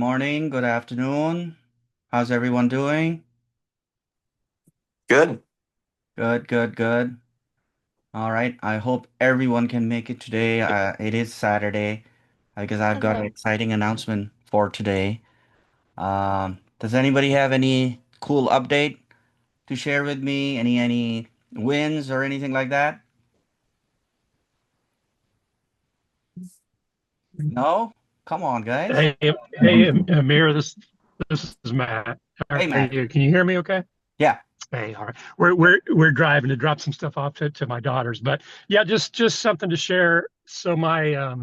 morning, good afternoon. How's everyone doing? Good. Good, good, good. All right. I hope everyone can make it today. It is Saturday. I guess I've got an Hello. exciting announcement for today. Does anybody have any cool update to share with me? Any wins or anything like that? No? Come on, guys. Hey, Amir, this is Matt. How Hey, are Matt. you? Can you hear me okay? Yeah. Hey, all right. We're driving to drop some stuff off to my daughters, but yeah, just something to share. So my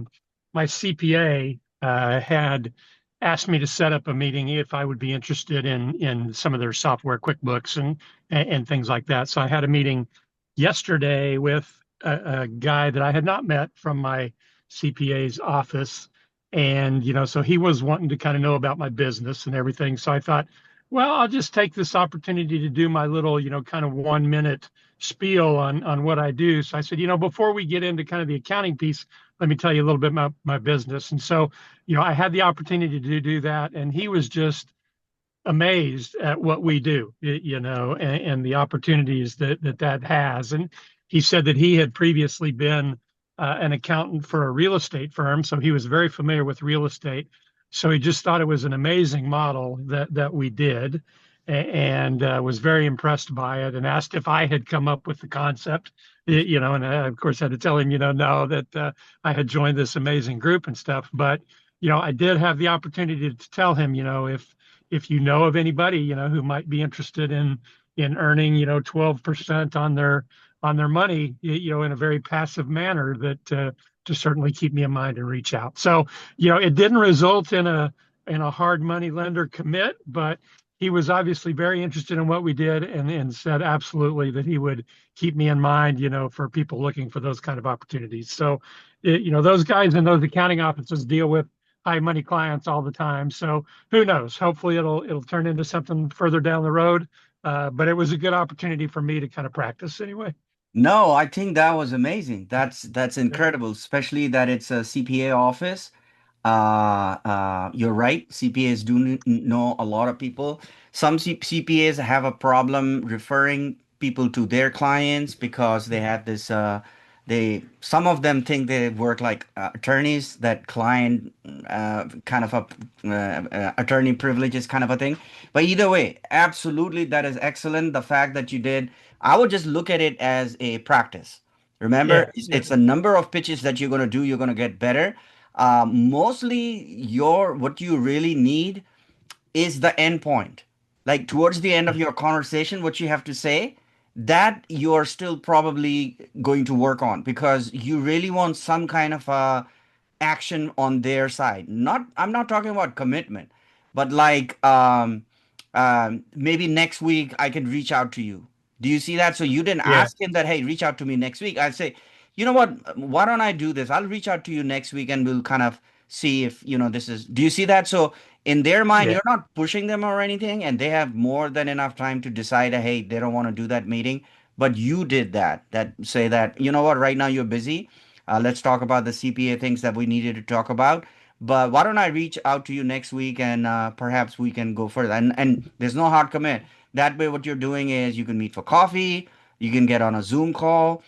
CPA had asked me to set up a meeting if I would be interested in some of their software, QuickBooks and things like that. So I had a meeting yesterday with a guy that I had not met from my CPA's office, and so he was wanting to kind of know about my business and everything. So I thought, well, I'll just take this opportunity to do my little, kind of 1 minute spiel on what I do. So I said, before we get into kind of the accounting piece, let me tell you a little bit about my business. And so, I had the opportunity to do that, and he was just amazed at what we do, and the opportunities that has. And he said that he had previously been an accountant for a real estate firm, so he was very familiar with real estate. So he just thought it was an amazing model that we did, and was very impressed by it, and asked if I had come up with the concept. And I, of course, had to tell him, no, that I had joined this amazing group and stuff. But I did have the opportunity to tell him, if you know of anybody, who might be interested in earning, 12% on their money, in a very passive manner, that to certainly keep me in mind and reach out. So, it didn't result in a hard money lender commit, but he was obviously very interested in what we did, and said absolutely that he would keep me in mind, for people looking for those kind of opportunities. So, those guys in those accounting offices deal with high money clients all the time. So who knows? Hopefully it'll turn into something further down the road. But it was a good opportunity for me to kind of practice anyway. No, I think that was amazing. That's incredible, especially that it's a CPA office. You're right. CPAs do know a lot of people. Some CPAs have a problem referring people to their clients because they have this. Some of them think they work like attorneys, that client kind of a attorney privileges kind of a thing. But either way, absolutely, that is excellent. The fact that you did, I would just look at it as a practice. Remember, Yeah, yeah, it's a number of pitches that you're going to do. You're going to get better. Mostly your what you really need is the end point. Like towards the end of your conversation, what you have to say, that you're still probably going to work on because you really want some kind of action on their side. Not, I'm not talking about commitment, but like maybe next week I can reach out to you. Do you see that? So you didn't yeah, ask him that, hey, reach out to me next week. I say, you know what? Why don't I do this? I'll reach out to you next week and we'll kind of see if, this is, do you see that? So in their mind, yeah, you're not pushing them or anything, and they have more than enough time to decide, hey, they don't want to do that meeting. But you did that, that say that, you know what, right now you're busy. Let's talk about the CPA things that we needed to talk about. But why don't I reach out to you next week and perhaps we can go further. And there's no hard commit. That way, what you're doing is you can meet for coffee, you can get on a Zoom call,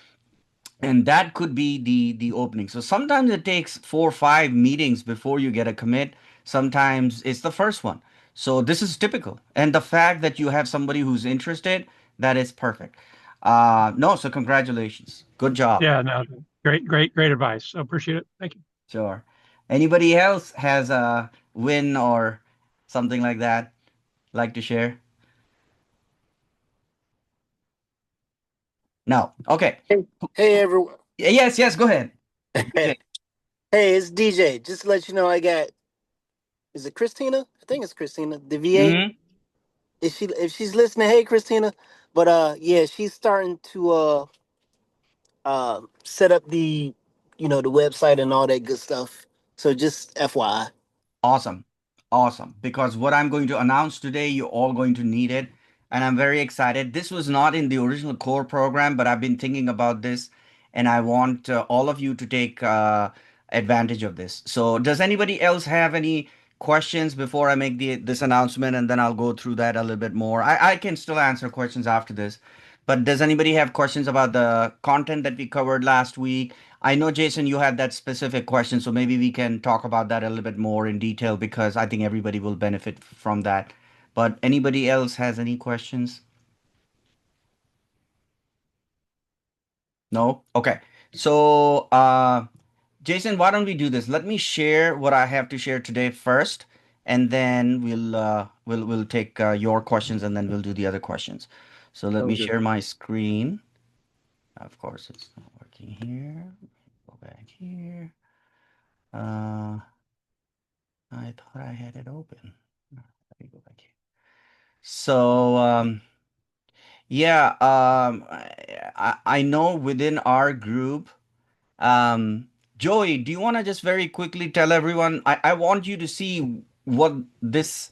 and that could be the opening. So sometimes it takes 4 or 5 meetings before you get a commit. Sometimes it's the first one. So this is typical. And the fact that you have somebody who's interested, that is perfect. No, so congratulations. Good job. yeah. No, great advice. So appreciate it. Thank you. Sure. Anybody else has a win or something like that like to share? No. Okay. Hey, hey everyone. Yes, yes, go ahead. DJ. Hey, it's DJ. Just to let you know, is it Christina? I think it's Christina, the VA. Hmm. If she's listening, hey Christina. But yeah, she's starting to set up the website and all that good stuff. So just FYI. Awesome. Awesome. Because what I'm going to announce today, you're all going to need it. And I'm very excited. This was not in the original core program, but I've been thinking about this and I want all of you to take advantage of this. So, does anybody else have any questions before I make this announcement, and then I'll go through that a little bit more. I can still answer questions after this, but does anybody have questions about the content that we covered last week? I know, Jason, you had that specific question, so maybe we can talk about that a little bit more in detail because I think everybody will benefit from that. But anybody else has any questions? No? Okay. So, Jason, why don't we do this? Let me share what I have to share today first, and then we'll take your questions, and then we'll do the other questions. So let me Sounds good. share my screen. Of course, it's not working here. Go back here. Uh, I thought I had it open. Let me go back here. So, yeah, I know within our group. Joey, do you want to just very quickly tell everyone? I want you to see what this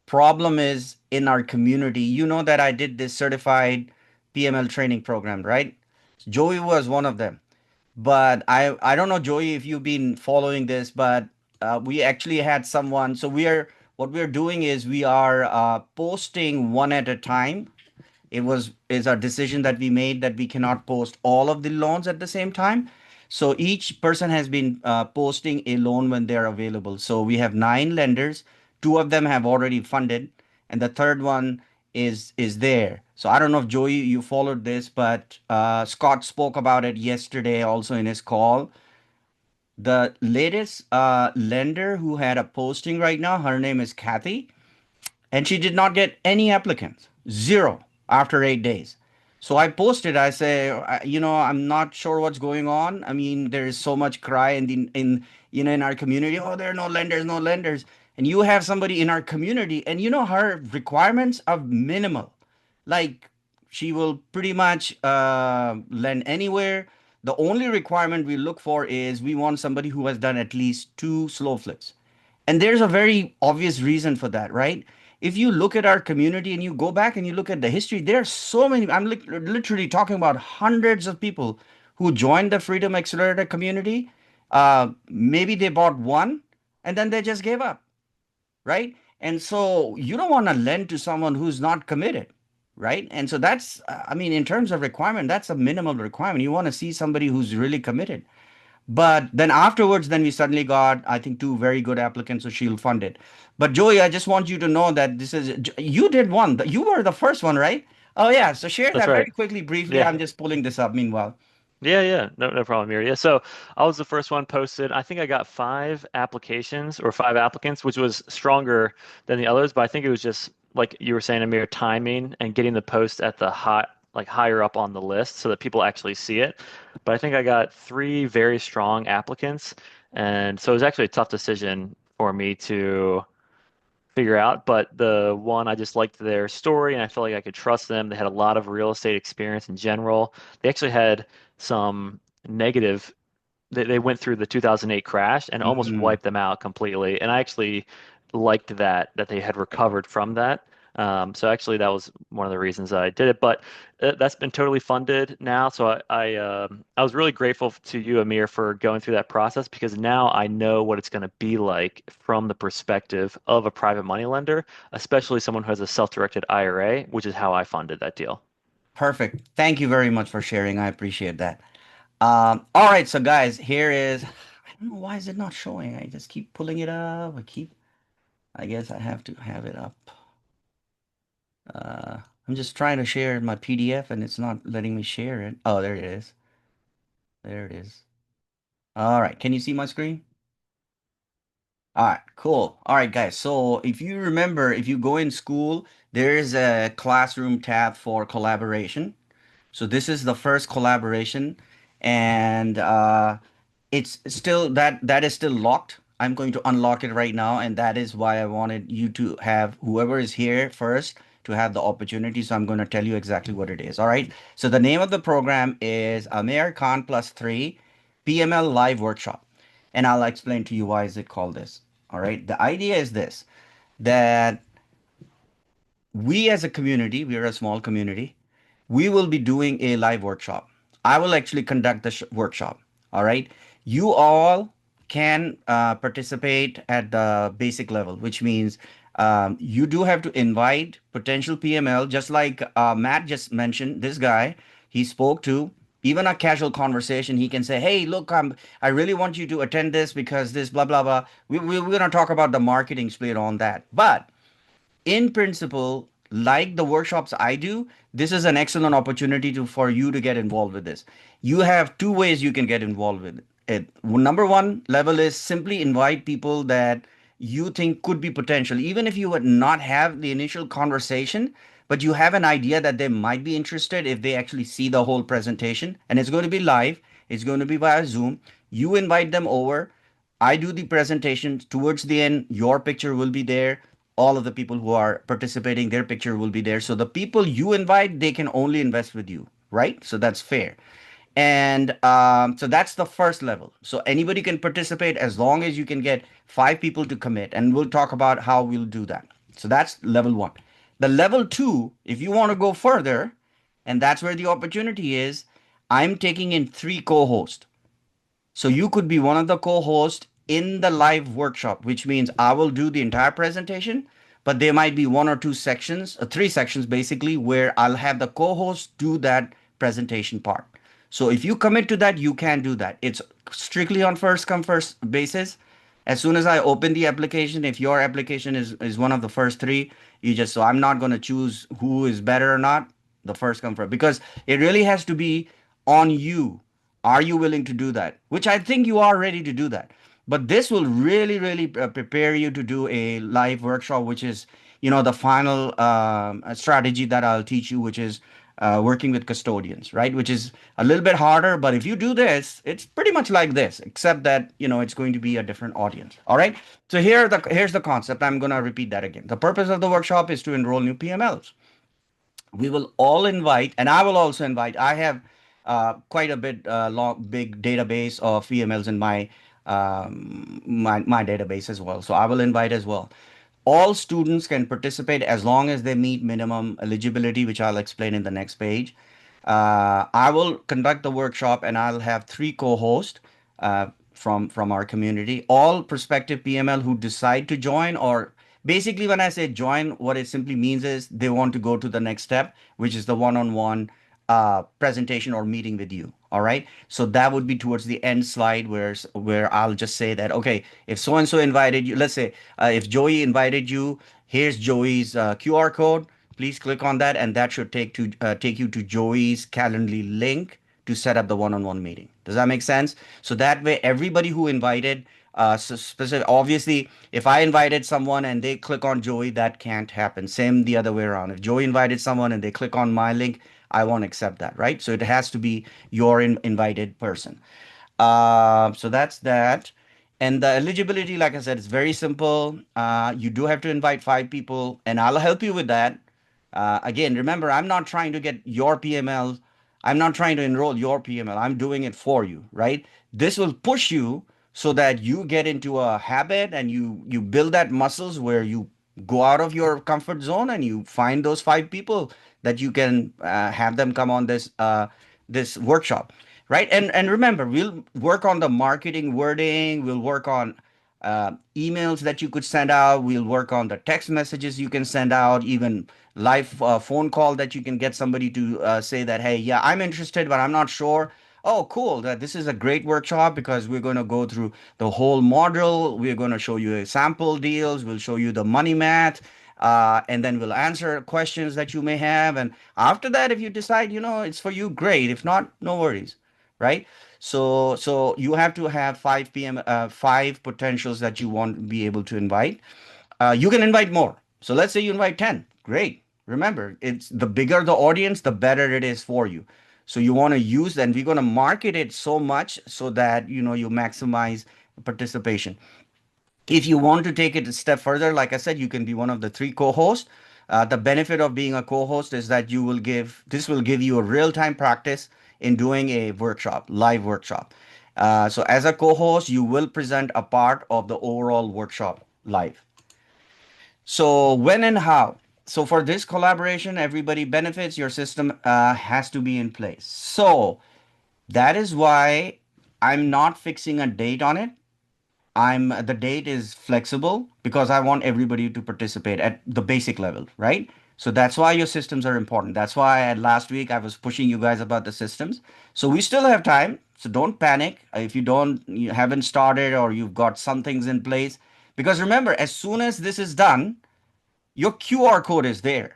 problem is in our community. You know that I did this certified PML training program, right? Joey was one of them. But I don't know, Joey, if you've been following this, but we actually had someone. So what we're doing is we are posting one at a time. It was is a decision that we made that we cannot post all of the loans at the same time. So each person has been posting a loan when they're available. So we have 9 lenders. Two of them have already funded, and the third one is there. So I don't know if Joey you followed this, but Scott spoke about it yesterday also in his call. The latest lender who had a posting right now, her name is Kathy, and she did not get any applicants, zero after 8 days. So I posted, I say, I'm not sure what's going on. I mean, there is so much cry in our community. Oh, there are no lenders, no lenders. And you have somebody in our community, and her requirements are minimal. Like she will pretty much lend anywhere. The only requirement we look for is we want somebody who has done at least 2 slow flips. And there's a very obvious reason for that, right? If you look at our community and you go back and you look at the history, there are so many. I'm literally talking about hundreds of people who joined the Freedom Accelerator community. Maybe they bought one and then they just gave up, right? And so you don't want to lend to someone who's not committed, right? And so that's, I mean, in terms of requirement, that's a minimum requirement. You want to see somebody who's really committed. But then afterwards, then we suddenly got, I think, 2 very good applicants, so she'll fund it. But Joey, I just want you to know that you did one. You were the first one, right? Oh yeah. So share That's that very right. quickly, briefly. Yeah. I'm just pulling this up meanwhile. Yeah. No problem here. Yeah. So I was the first one posted. I think I got 5 applications or 5 applicants, which was stronger than the others. But I think it was just like you were saying, Amir, timing and getting the post at the like higher up on the list so that people actually see it. But I think I got 3 very strong applicants. And so it was actually a tough decision for me to figure out. But the one, I just liked their story and I felt like I could trust them. They had a lot of real estate experience in general. They actually had some negative, they went through the 2008 crash and almost Mm, wiped them out completely. And I actually liked that they had recovered from that. So actually, that was one of the reasons I did it. But that's been totally funded now. So I was really grateful to you, Amir, for going through that process because now I know what it's going to be like from the perspective of a private money lender, especially someone who has a self-directed IRA, which is how I funded that deal. perfect. Thank you very much for sharing. I appreciate that. All right, so guys, here is. I don't know why is it not showing. I just keep pulling it up. I guess I have to have it up. Uh, I'm just trying to share my PDF and it's not letting me share it. Oh, there it is. There it is. All right. Can you see my screen? All right, cool. All right, guys. So if you remember, if you go in school, there is a classroom tab for collaboration. So this is the first collaboration, and it's still that is still locked. I'm going to unlock it right now, and that is why I wanted you to have whoever is here first to have the opportunity. So I'm going to tell you exactly what it is. All right. So the name of the program is Amir Khan plus 3 PML Live Workshop, and I'll explain to you why is it called this. All right. The idea is this, that we as a community, we are a small community, we will be doing a live workshop. I will actually conduct the workshop. All right. You all can participate at the basic level, which means you do have to invite potential PML, just like Matt just mentioned. This guy he spoke to, even a casual conversation, he can say, "Hey, look, I really want you to attend this because this blah blah blah." We're gonna talk about the marketing split on that, but in principle, like the workshops I do, this is an excellent opportunity for you to get involved with this. You have two ways you can get involved with it. Number one level is simply invite people that you think could be potential, even if you would not have the initial conversation, but you have an idea that they might be interested if they actually see the whole presentation. And it's going to be live, it's going to be via Zoom. You invite them over. I do the presentation. Towards the end, your picture will be there. All of the people who are participating, their picture will be there. So the people you invite, they can only invest with you, right? So that's fair. And so that's the first level. So anybody can participate as long as you can get 5 people to commit. And we'll talk about how we'll do that. So that's level one. The level two, if you want to go further, and that's where the opportunity is, I'm taking in 3 co-hosts. So you could be one of the co-hosts in the live workshop, which means I will do the entire presentation, but there might be 1 or 2 sections, 3 sections basically, where I'll have the co-host do that presentation part. So if you commit to that, you can do that. It's strictly on first come first basis. As soon as I open the application, if your application is one of the first 3, you just, so I'm not going to choose who is better or not, the first come first, because it really has to be on you. Are you willing to do that? Which I think you are ready to do that. But this will really, really prepare you to do a live workshop, which is, the final strategy that I'll teach you, which is working with custodians, right? Which is a little bit harder, but if you do this, it's pretty much like this, except that, it's going to be a different audience. All right. So here's the concept. I'm going to repeat that again. The purpose of the workshop is to enroll new PMLs. We will all invite, and I will also invite. I have quite a bit big database of PMLs in my database as well. So I will invite as well. All students can participate as long as they meet minimum eligibility, which I'll explain in the next page. I will conduct the workshop, and I'll have 3 co-hosts from our community, all prospective PML who decide to join, or basically when I say join, what it simply means is they want to go to the next step, which is the one-on-one presentation or meeting with you. All right. So that would be towards the end slide where I'll just say that, okay, if so and so invited you, let's say if Joey invited you, here's Joey's QR code. Please click on that, and that should take you to Joey's Calendly link to set up the one-on-one meeting. Does that make sense? So that way, everybody who invited, specific, obviously, if I invited someone and they click on Joey, that can't happen. Same the other way around. If Joey invited someone and they click on my link, I won't accept that, right? So it has to be your invited person. So that's that. And the eligibility, like I said, is very simple. You do have to invite 5 people, and I'll help you with that. Again, remember, I'm not trying to get your PML. I'm not trying to enroll your PML. I'm doing it for you, right? This will push you so that you get into a habit and you build that muscles where you go out of your comfort zone and you find those 5 people that you can have them come on this workshop, right? And remember, we'll work on the marketing wording. We'll work on emails that you could send out. We'll work on the text messages you can send out, even live phone call that you can get somebody to say that, hey, yeah, I'm interested, but I'm not sure. Oh, cool. That this is a great workshop because we're going to go through the whole model. We're going to show you sample deals. We'll show you the money math. And then we'll answer questions that you may have. And after that, if you decide, it's for you, great. If not, no worries, right? So you have to have 5 potentials that you want to be able to invite. You can invite more. So let's say you invite 10. Great. Remember, it's the bigger the audience, the better it is for you. So you want to use, and we're going to market it so much so that you maximize participation. If you want to take it a step further, like I said, you can be one of the 3 co-hosts. The benefit of being a co-host is that this will give you a real-time practice in doing a workshop, live workshop. So as a co-host, you will present a part of the overall workshop live. So when and how? So for this collaboration, everybody benefits. Your system has to be in place. So that is why I'm not fixing a date on it. the date is flexible because I want everybody to participate at the basic level, right? So that's why your systems are important. That's why last week I was pushing you guys about the systems. So we still have time. So don't panic if you haven't started or you've got some things in place. Because remember, as soon as this is done, your QR code is there.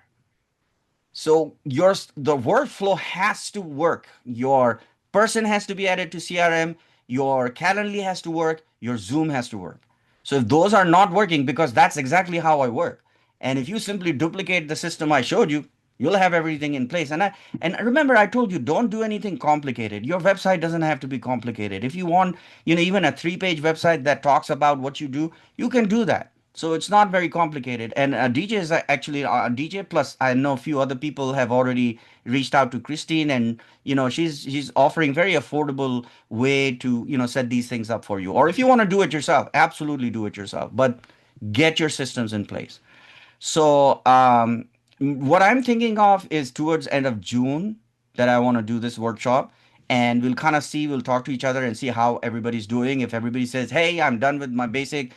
So the workflow has to work. Your person has to be added to CRM, your Calendly has to work, your Zoom has to work. So if those are not working, because that's exactly how I work. And if you simply duplicate the system I showed you, you'll have everything in place. And remember, I told you, don't do anything complicated. Your website doesn't have to be complicated. If you want, even a 3-page website that talks about what you do, you can do that. So it's not very complicated. And DJ is actually DJ. Plus, I know a few other people have already reached out to Christine, and she's offering very affordable way to set these things up for you. Or if you want to do it yourself, absolutely do it yourself. But get your systems in place. So what I'm thinking of is towards end of June that I want to do this workshop, and we'll kind of see, we'll talk to each other and see how everybody's doing. If everybody says, "Hey, I'm done with my basic,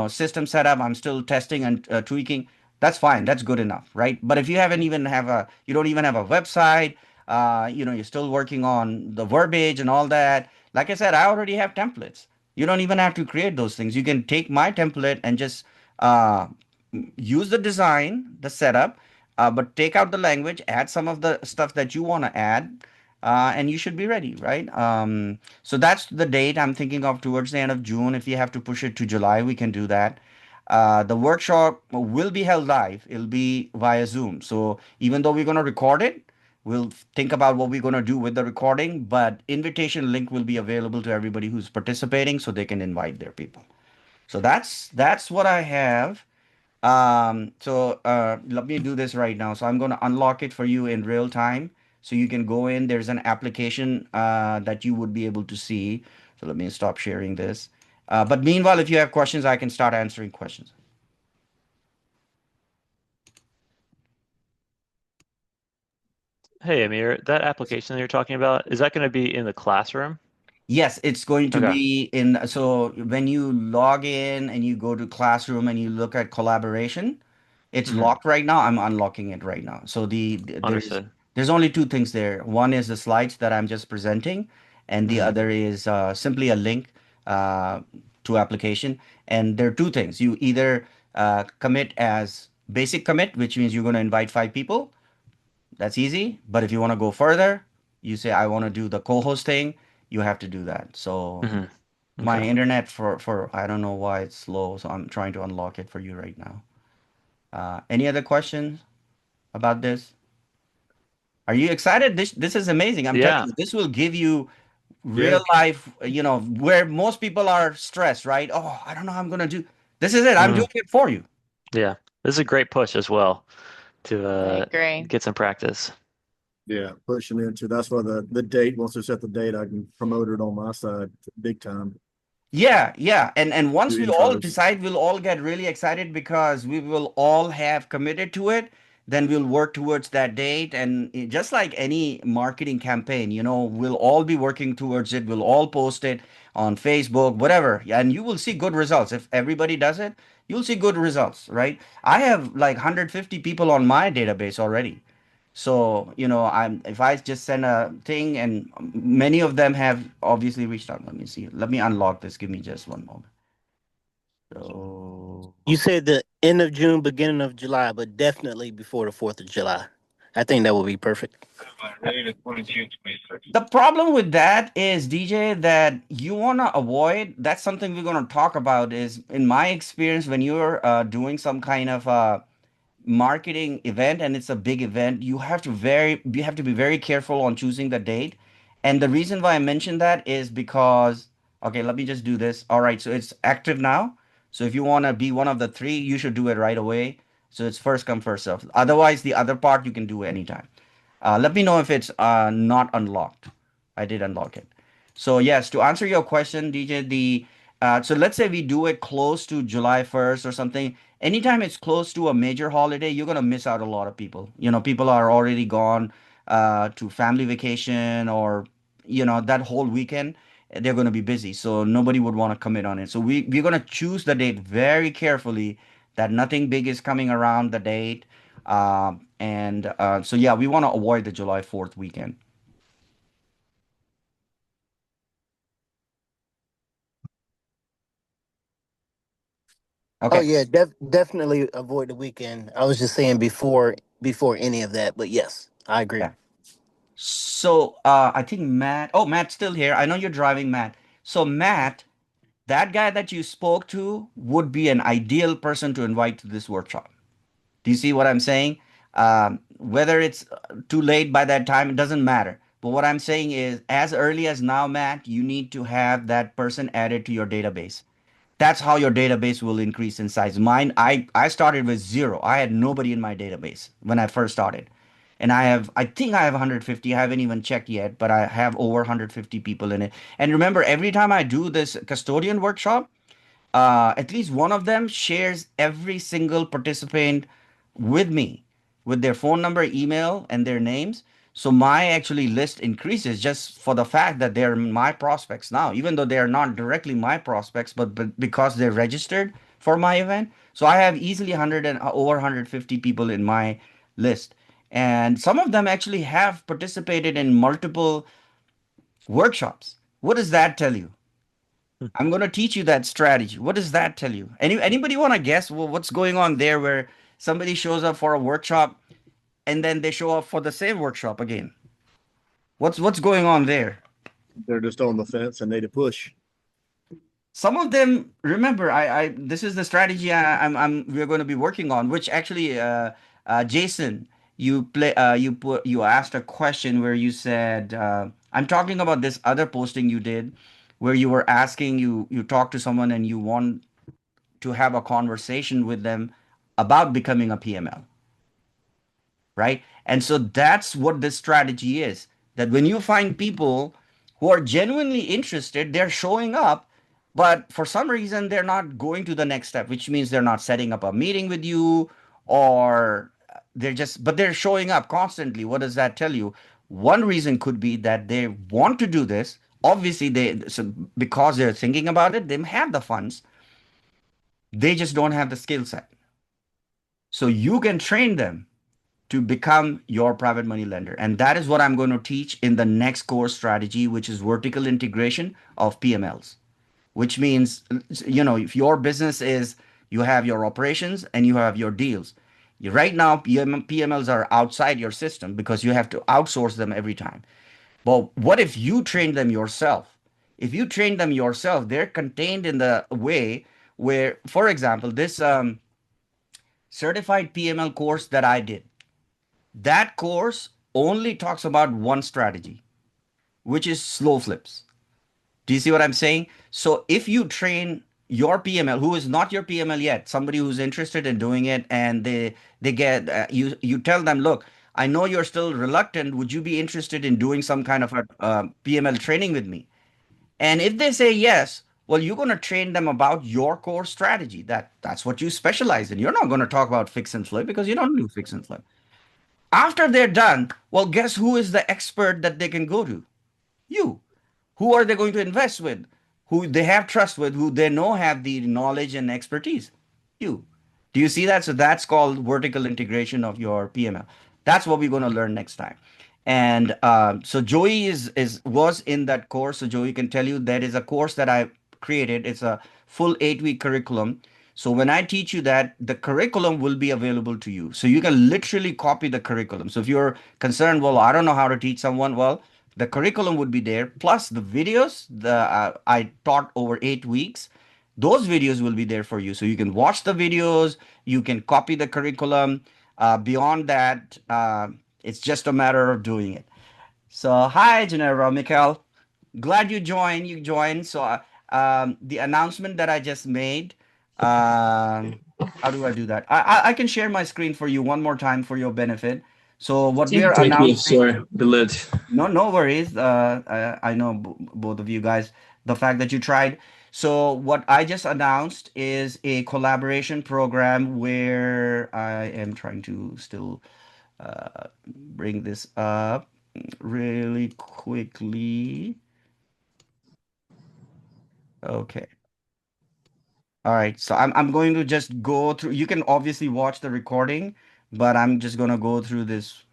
system setup. I'm still testing and tweaking," that's fine. That's good enough, right? But if you don't even have a website, you're still working on the verbiage and all that. Like I said, I already have templates. You don't even have to create those things. You can take my template and just uh, use the design, the setup, but take out the language, add some of the stuff that you want to add, and you should be ready, right? So that's the date I'm thinking of towards the end of June. If you have to push it to July, we can do that. The workshop will be held live. It'll be via Zoom. So even though we're going to record it, we'll think about what we're going to do with the recording, but invitation link will be available to everybody who's participating so they can invite their people. So that's what I have. Let me do this right now. So I'm going to unlock it for you in real time. So you can go in. There's an application that you would be able to see. So let me stop sharing this. But meanwhile, if you have questions, I can start answering questions. Hey, Amir, that application that you're talking about, is that going to be in the classroom? Yes, it's going to Okay. be in. So when you log in and you go to Classroom and you look at collaboration, it's Hmm. locked right now. I'm unlocking it right now. So Understood. there's only two things there. One is the slides that I'm just presenting, and the Hmm. other is simply a link uh, to application. And there are two things. You either commit as basic commit, which means you're going to invite 5 people. That's easy. But if you want to go further, you say I want to do the co-host thing. You have to do that. So Hmm. my Okay. internet for I don't know why it's slow, so I'm trying to unlock it for you right now. Any other questions about this? Are you excited? This is amazing. I'm telling Yeah. you, this will give you Yeah. real life, where most people are stressed, right? Oh, I don't know how I'm gonna do. This is it. I'm Mm. doing it for you. Yeah. This is a great push as well to I agree. get some practice. Yeah. Pushing into that's why the date, once I set the date, I can promote it on my side big time. Yeah, yeah. And Do once we all intros. decide, we'll all get really excited because we will all have committed to it. Then we'll work towards that date. And just like any marketing campaign, we'll all be working towards it. We'll all post it on Facebook, whatever. And you will see good results. If everybody does it, you'll see good results, right? I have like 150 people on my database already. So, I'm if I just send a thing and many of them have obviously reached out. Let me see. Let me unlock this. Give me just one moment. So, You said the end of June, beginning of July, but definitely before the 4th of July. I think that would be perfect. the problem with that is, DJ, that you want to avoid. That's something we're going to talk about is in my experience when you're doing some kind of marketing event and it's a big event, you have to be very careful on choosing the date. And the reason why I mentioned that is because, okay, let me just do this. All right, so it's active now. So if you want to be one of the three, you should do it right away. So it's first come, first serve. Otherwise, the other part you can do anytime. Let me know if it's not unlocked. I did unlock it. So yes, to answer your question, DJ, so let's say we do it close to July 1st or something. Anytime it's close to a major holiday, you're gonna miss out a lot of people. People are already gone to family vacation or that whole weekend. they're going to be busy. So nobody would want to commit on it. So we're going to choose the date very carefully, that nothing big is coming around the date. So yeah, we want to avoid the July 4th weekend. Oh Okay. yeah, definitely avoid the weekend. I was just saying before any of that, but yes, I agree. Yeah. So I think Matt, oh, Matt's still here. I know you're driving, Matt. So Matt, that guy that you spoke to would be an ideal person to invite to this workshop. Do you see what I'm saying? Whether it's too late by that time, it doesn't matter. But what I'm saying is, as early as now, Matt, you need to have that person added to your database. That's how your database will increase in size. Mine, I started with zero. I had nobody in my database when I first started. And I think I have 150. I haven't even checked yet, but I have over 150 people in it. And remember, every time I do this custodian workshop, at least one of them shares every single participant with me with their phone number, email, and their names. So my actually list increases just for the fact that they're my prospects now, even though they are not directly my prospects, but because they're registered for my event. So I have easily 100 and over 150 people in my list. And some of them actually have participated in multiple workshops. What does that tell you? I'm going to teach you that strategy. What does that tell you? Anybody want to guess what's going on there where somebody shows up for a workshop and then they show up for the same workshop again? What's going on there? They're just on the fence and need a push. Some of them, remember, I this is the strategy we're going to be working on, which actually, Jason, you asked a question where you said, I'm talking about this other posting you did, where you were asking you talk to someone and you want to have a conversation with them about becoming a PML, right? And so that's what this strategy is. That when you find people who are genuinely interested, they're showing up, but for some reason they're not going to the next step, which means they're not setting up a meeting with you, or but they're showing up constantly. What does that tell you? One reason could be that they want to do this. Obviously, because they're thinking about it, they have the funds, they just don't have the skill set. So you can train them to become your private money lender. And that is what I'm going to teach in the next core strategy, which is vertical integration of PMLs, which means, if your business is you have your operations and you have your deals. Right now, PMLs are outside your system because you have to outsource them every time. But what if you train them yourself? If you train them yourself, they're contained in the way where, for example, this certified PML course that I did, that course only talks about one strategy, which is slow flips. Do you see what I'm saying? So if you train your PML, who is not your PML yet, somebody who's interested in doing it, and they get you tell them, look, I know you're still reluctant. Would you be interested in doing some kind of a PML training with me? And if they say yes, well, you're going to train them about your core strategy. That's what you specialize in. You're not going to talk about fix and flip because you don't do fix and flip. After they're done, well, guess who is the expert that they can go to? You. Who are they going to invest with? Who they have trust with, who they know have the knowledge and expertise? You. Do you see that? So that's called vertical integration of your PML. That's what we're going to learn next time. And so Joey is was in that course. So Joey can tell you that is a course that I created. It's a full 8-week curriculum. So when I teach you that, the curriculum will be available to you. So you can literally copy the curriculum. So if you're concerned, well, I don't know how to teach someone, well, the curriculum would be there, plus the videos the I taught over 8 weeks. Those videos will be there for you, so you can watch the videos, you can copy the curriculum. Beyond that, it's just a matter of doing it. So hi, Geneva, Mikhail, glad you joined. You joined. So the announcement that I just made. How do I do that? I can share my screen for you one more time for your benefit. So what we are Thank you. announcing. Sorry, delayed. No worries. I know both of you guys, the fact that you tried. So what I just announced is a collaboration program where I am trying to still bring this up really quickly. Okay. All right. So I'm going to just go through. You can obviously watch the recording, but I'm just going to go through this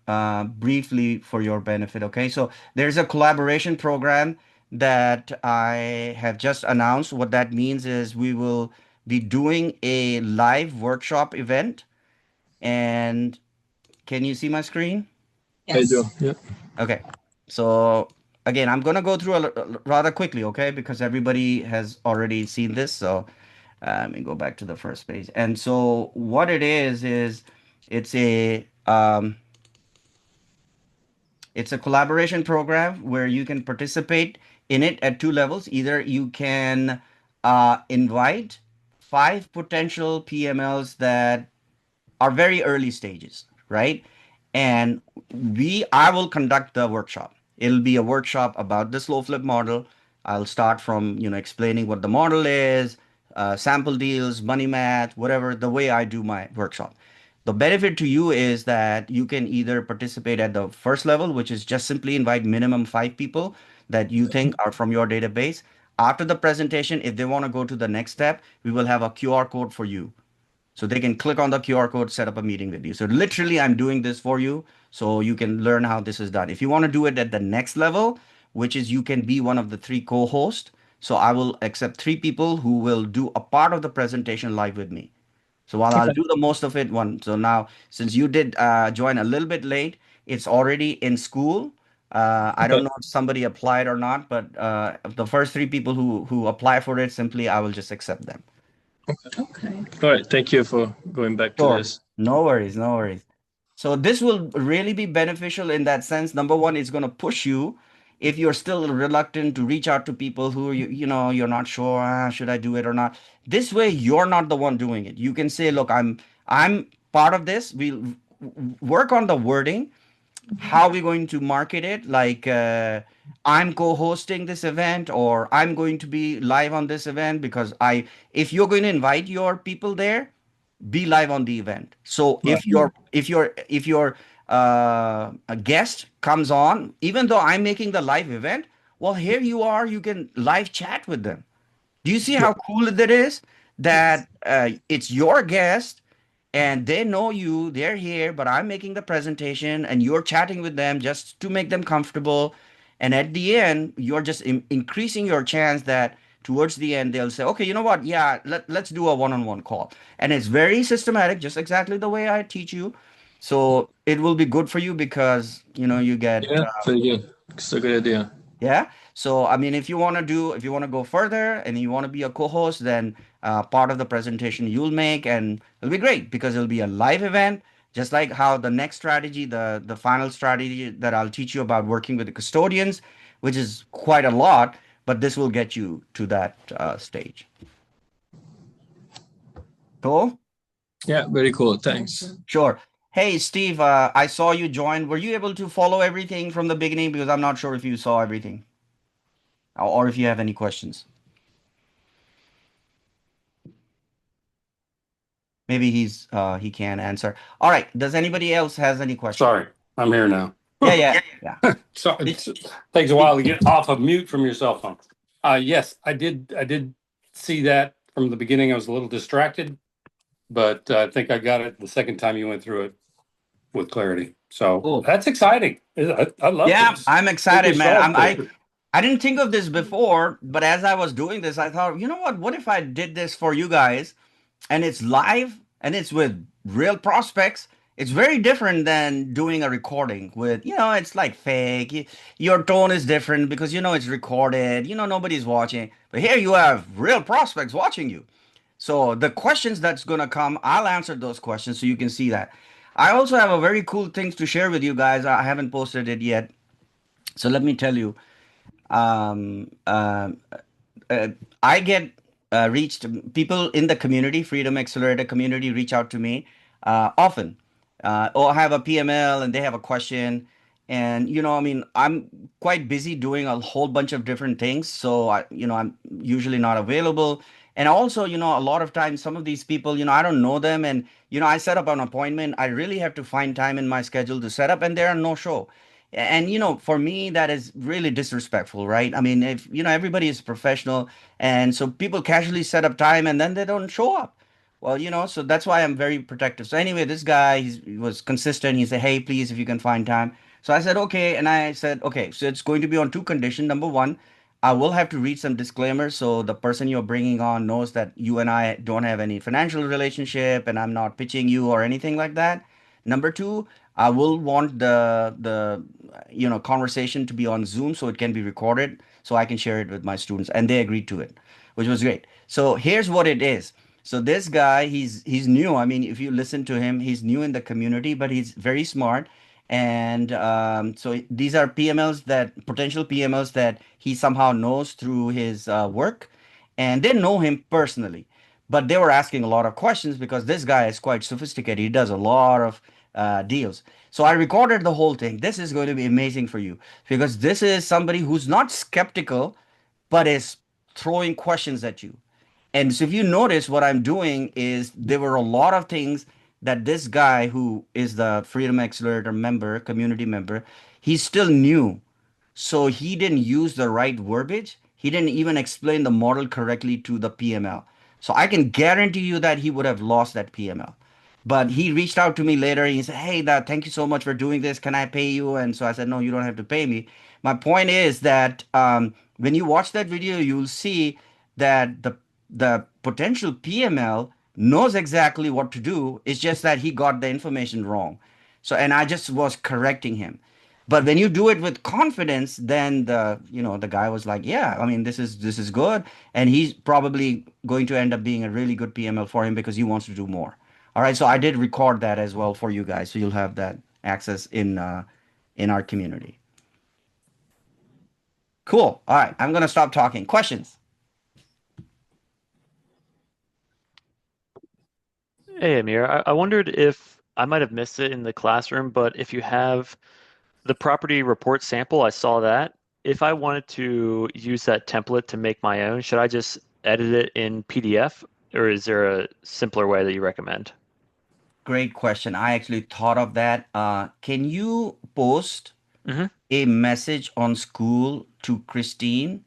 briefly for your benefit. Okay. So there's a collaboration program that I have just announced. What that means is we will be doing a live workshop event. And can you see my screen? I do. Yes. Yeah. Okay. So again, I'm gonna go through rather quickly, okay? Because everybody has already seen this. So let me go back to the first page. And so what it is it's a um, it's a collaboration program where you can participate in it at two levels. Either you can invite five potential PMLs that are very early stages, right? And I will conduct the workshop. It'll be a workshop about the slow flip model. I'll start from, explaining what the model is, sample deals, money math, whatever, the way I do my workshop. The benefit to you is that you can either participate at the first level, which is just simply invite minimum five people that you think are from your database. After the presentation, if they want to go to the next step, we will have a QR code for you. So they can click on the QR code, set up a meeting with you. So literally, I'm doing this for you so you can learn how this is done. If you want to do it at the next level, which is you can be one of the three co-hosts. So I will accept three people who will do a part of the presentation live with me. So while I'll Okay. do the most of it one. So now, since you did join a little bit late, it's already in school. I don't Okay. know if somebody applied or not, but the first three people who apply for it, simply I will just accept them. Okay. All right. Thank you for going back to Sure. this. No worries, no worries. So this will really be beneficial in that sense. Number one, it's going to push you if you're still reluctant to reach out to people who you're not sure, should I do it or not. This way, you're not the one doing it. You can say, look, I'm part of this. We'll work on the wording. How are we going to market it? Like I'm co-hosting this event, or I'm going to be live on this event because if you're going to invite your people there, be live on the event. So Right. if your a guest comes on, even though I'm making the live event, well, here you are, you can live chat with them. Do you see Yeah. how cool that is? Yes. That it's your guest and they know you, they're here, but I'm making the presentation and you're chatting with them just to make them comfortable. And at the end, you're just increasing your chance that towards the end, they'll say, okay, you know what? Yeah, let's do a one-on-one call. And it's very systematic, just exactly the way I teach you. So it will be good for you because, you get Yeah. Very good. It's a good idea. yeah. So, I mean, if you want to go further and you want to be a co-host, then part of the presentation you'll make, and it'll be great because it'll be a live event, just like how the next strategy, the final strategy that I'll teach you about working with the custodians, which is quite a lot, but this will get you to that stage. Cool? Yeah. Very cool. Thanks. Sure. Hey, Steve, I saw you join. Were you able to follow everything from the beginning? Because I'm not sure if you saw everything or if you have any questions. Maybe he can't answer. All right. Does anybody else has any questions? Sorry, I'm here now. Yeah. So it takes a while to get off of mute from your cell phone. Yes, I did see that from the beginning. I was a little distracted, but I think I got it the second time you went through it with clarity. So Cool. that's exciting. I love Yeah, this. I'm excited, man. Solved I didn't think of this before, but as I was doing this, I thought, you know what? What if I did this for you guys and it's live and it's with real prospects? It's very different than doing a recording with, it's like fake. Your tone is different because it's recorded. Nobody's watching. But here you have real prospects watching you. So the questions that's gonna come, I'll answer those questions so you can see that. I also have a very cool things to share with you guys. I haven't posted it yet. So let me tell you. Um, um, uh, I get reached people in the community, Freedom Accelerator community, reach out to me often. Or I have a PML and they have a question. And I mean, I'm quite busy doing a whole bunch of different things, so I'm usually not available. And also, a lot of times, some of these people, I don't know them, and I set up an appointment. I really have to find time in my schedule to set up, and they're no show. And for me, that is really disrespectful, right? I mean, if everybody is professional, and so people casually set up time and then they don't show up. Well, so that's why I'm very protective. So anyway, this guy, he was consistent. He said, "Hey, please, if you can find time." So I said, "Okay," and I said, "Okay, so it's going to be on two conditions. Number one, I will have to read some disclaimers so the person you're bringing on knows that you and I don't have any financial relationship, and I'm not pitching you or anything like that. Number two, I will want the conversation to be on Zoom so it can be recorded so I can share it with my students." And they agreed to it, which was great. So here's what it is. So this guy, he's new. I mean, if you listen to him, he's new in the community, but he's very smart. And so these are PMLs, that potential PMLs that he somehow knows through his work, and they know him personally. But they were asking a lot of questions because this guy is quite sophisticated. He does a lot of deals. So I recorded the whole thing. This is going to be amazing for you because this is somebody who's not skeptical, but is throwing questions at you. And so if you notice, what I'm doing is there were a lot of things that this guy who is the Freedom Accelerator member, community member, he's still new. So he didn't use the right verbiage. He didn't even explain the model correctly to the PML. So I can guarantee you that he would have lost that PML. But he reached out to me later and he said, "Hey, thank you so much for doing this. Can I pay you?" And so I said, "No, you don't have to pay me." My point is that when you watch that video, you'll see that the potential PML knows exactly what to do. It's just that he got the information wrong. So, and I just was correcting him. But when you do it with confidence, then the guy was like, "Yeah, I mean, this is good," and he's probably going to end up being a really good PML for him because he wants to do more. All right, so I did record that as well for you guys, so you'll have that access in our community. Cool. All right, I'm gonna stop talking. Questions? Hey, Amir, I wondered if I might have missed it in the classroom, but if you have the property report sample, I saw that. If I wanted to use that template to make my own, should I just edit it in PDF, or is there a simpler way that you recommend? Great question. I actually thought of that. Can you post Mm-hmm. a message on school to Christine?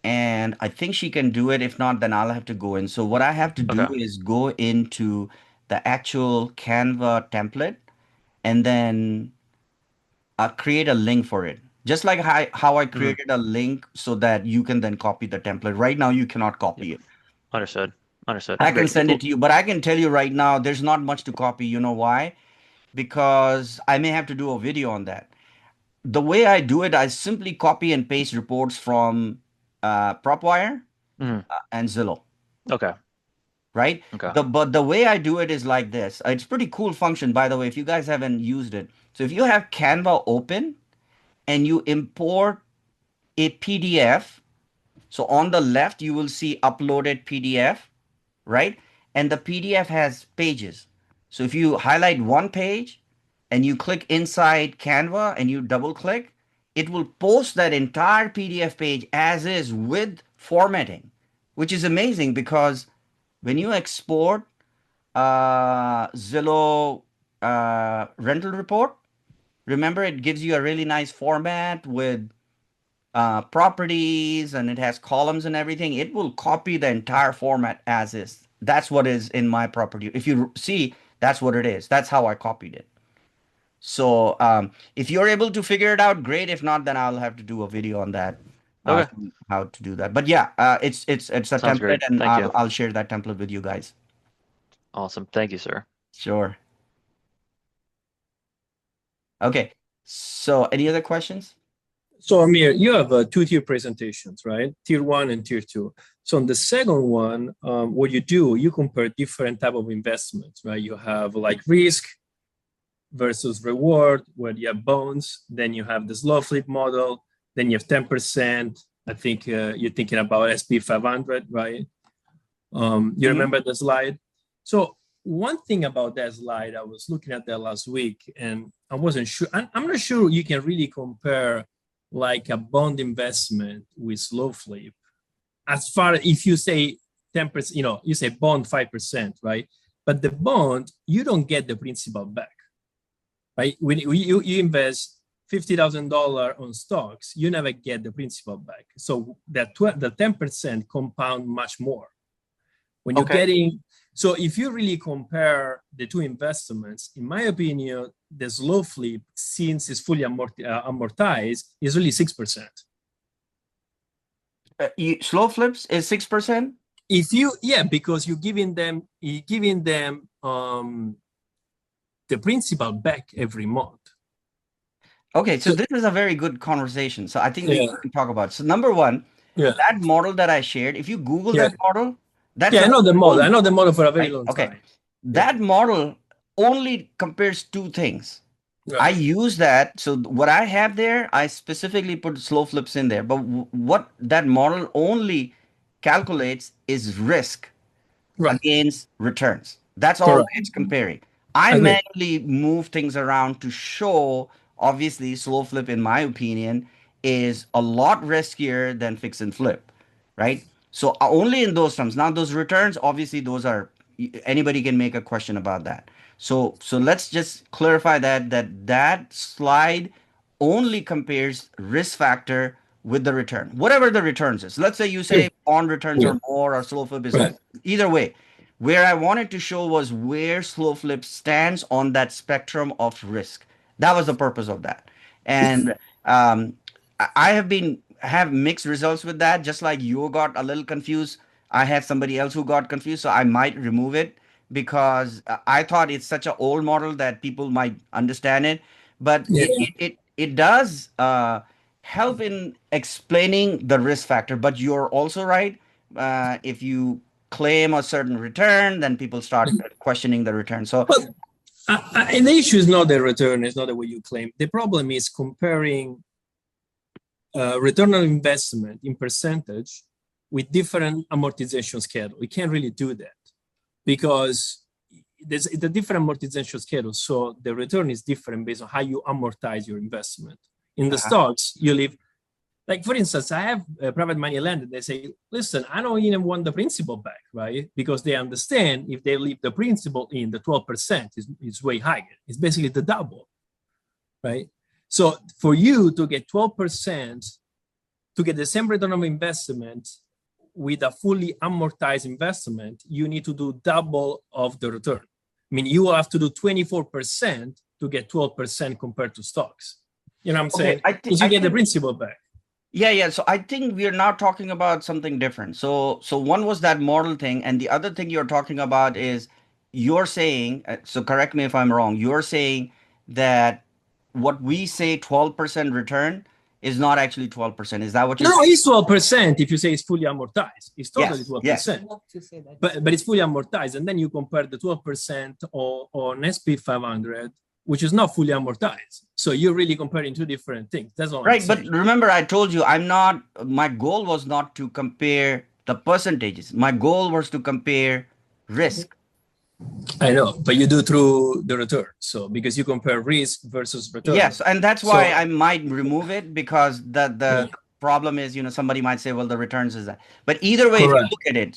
And I think she can do it. If not, then I'll have to go in. So what I have to do Okay. is go into the actual Canva template and then create a link for it. Just like how I Mm-hmm. created a link so that you can then copy the template. Right now, you cannot Yep. copy it. Understood. Understood. I can Great. send it to you, but I can tell you right now, there's not much to copy. You know why? Because I may have to do a video on that. The way I do it, I simply copy and paste reports from PropWire Mm-hmm. and Zillow, Okay. right? Okay. But the way I do it is like this. It's pretty cool function, by the way, if you guys haven't used it. So if you have Canva open and you import a PDF, so on the left you will see uploaded PDF, right? And the PDF has pages. So if you highlight one page and you click inside Canva and you double click, it will post that entire PDF page as is with formatting, which is amazing because when you export Zillow rental report, remember it gives you a really nice format with properties and it has columns and everything. It will copy the entire format as is. That's what is in my property. If you see, that's what it is. That's how I copied it. So if you're able to figure it out, great. If not, then I'll have to do a video on that, Okay. how to do that. But yeah, it's a Sounds template, great. and Thank you. I'll share that template with you guys. Awesome. Thank you, sir. Sure. Okay. So any other questions? So Amir, you have two-tier presentations, right? Tier 1 and tier 2. So on the second one, what you do, you compare different type of investments, right? You have like risk versus reward, where you have bonds. Then you have the slow flip model. Then you have 10%. I think you're thinking about SP 500, right? You remember the slide? So one thing about that slide, I was looking at that last week, and I wasn't sure. I'm not sure you can really compare like a bond investment with slow flip. As far if you say 10%, you say bond 5%, right? But the bond, you don't get the principal back, right? When you invest $50,000 on stocks, you never get the principal back. So that the 10% compound much more. When you're getting, so if you really compare the two investments, in my opinion, the slow flip, since it's fully amortized, is really 6%. Slow flips is 6%? If you, because you're giving them the principal back every month. Okay, so this is a very good conversation. So I think we can talk about it. So number one, that model that I shared, if you Google that model, that's I know the model. I know the model for a very long time. That model only compares two things. I use that. So what I have there, I specifically put slow flips in there. But what that model only calculates is risk against returns. That's all it's comparing. I manually move things around to show, obviously, slow flip, in my opinion, is a lot riskier than fix and flip, right? So only in those terms. Now, those returns, obviously, those are, anybody can make a question about that. So let's just clarify that slide only compares risk factor with the return, whatever the returns is. Let's say you say bond returns are more or slow flip is less. Either way, where I wanted to show was where slow flip stands on that spectrum of risk. That was the purpose of that. And I have mixed results with that. Just like you got a little confused, I had somebody else who got confused, so I might remove it because I thought it's such an old model that people might understand it. But it does help in explaining the risk factor. But you're also right. If you claim a certain return, then people start questioning the return. So and the issue is not the return, it's not the way you claim. The problem is comparing return on investment in percentage with different amortization schedule. We can't really do that because there's the different amortization schedule. So the return is different based on how you amortize your investment. In the stocks, you leave, like for instance, I have a private money lender. They say, listen, I don't even want the principal back, right? Because they understand if they leave the principal in, the 12% is way higher. It's basically the double, right? So for you to get 12%, to get the same return on investment with a fully amortized investment, you need to do double of the return. I mean, you will have to do 24% to get 12% compared to stocks. You know what I'm saying? Because you get the principal back. Yeah. So I think we are now talking about something different. So one was that model thing, and the other thing you're talking about is you're saying, so correct me if I'm wrong, you're saying that what we say 12% return is not actually 12%. Is that what you're saying? No, it's 12% if you say it's fully amortized. It's totally 12%. Yes. But it's fully amortized. And then you compare the 12% on SP 500, which is not fully amortized. So you're really comparing two different things. That's all right. I'm But saying. remember, I told you my goal was not to compare the percentages. My goal was to compare risk. I know, but you do through the return. So because you compare risk versus return. Yes, and that's why I might remove it, because the problem is, somebody might say, well, the returns is that. But either way, if you look at it,